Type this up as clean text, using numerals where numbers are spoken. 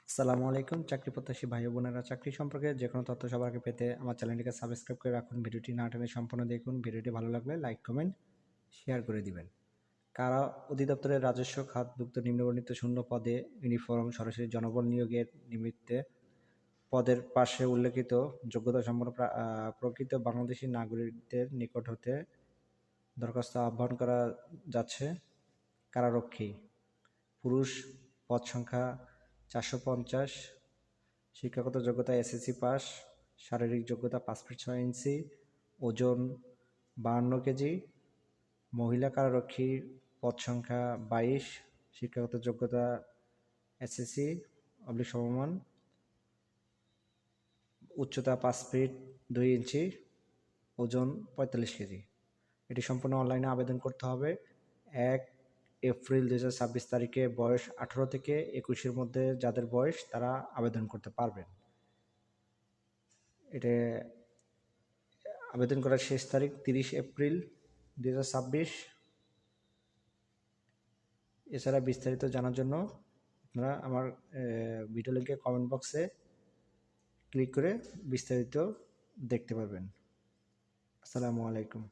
আসসালামু আলাইকুম চাকরি প্রত্যাশী ভাই ও বোনেরা, চাকরি সম্পর্কে যে কোনো তথ্য সবার আগে পেতে আমার চ্যানেলটিকে সাবস্ক্রাইব করে রাখুন। ভিডিওটি না টেনে সম্পূর্ণ দেখুন। ভিডিওটি ভালো লাগলে লাইক কমেন্ট শেয়ার করে দিবেন। কারা অধিদপ্তরের রাজস্ব খাতভুক্ত নিম্নবর্ণিত শূন্য পদে ইউনিফর্ম সরাসরি জনবল নিয়োগের নিমিত্তে পদের পাশে উল্লেখিত যোগ্যতা সম্পন্ন প্রকৃত বাংলাদেশী নাগরিকদের নিকট হতে দরখাস্ত আহ্বান করা যাচ্ছে। কারারক্ষী, পুরুষ, পদ সংখ্যা 450, শিক্ষাগত যোগ্যতা এসএসসি পাস, শারীরিক যোগ্যতা 5 ফিট 6 ইঞ্চি, ওজন 52 কেজি। মহিলা কারারক্ষী, পদ সংখ্যা 22, শিক্ষাগত যোগ্যতা এসএসসি সমমান, উচ্চতা 5 ফিট 2 ইঞ্চি, ওজন 45 কেজি। এটি সম্পূর্ণ অনলাইনে আবেদন করতে হবে। 1 এপ্রিল 2026 তারিখে বয়স 18 থেকে 21-এর মধ্যে যাদের বয়স তারা আবেদন করতে পারবেন। এটা আবেদন করার শেষ তারিখ 30 এপ্রিল 2026। এছাড়া বিস্তারিত জানার জন্য আপনারা আমার ভিডিও লিঙ্কে কমেন্ট বক্সে ক্লিক করে বিস্তারিত দেখতে পারবেন। আসসালামু আলাইকুম।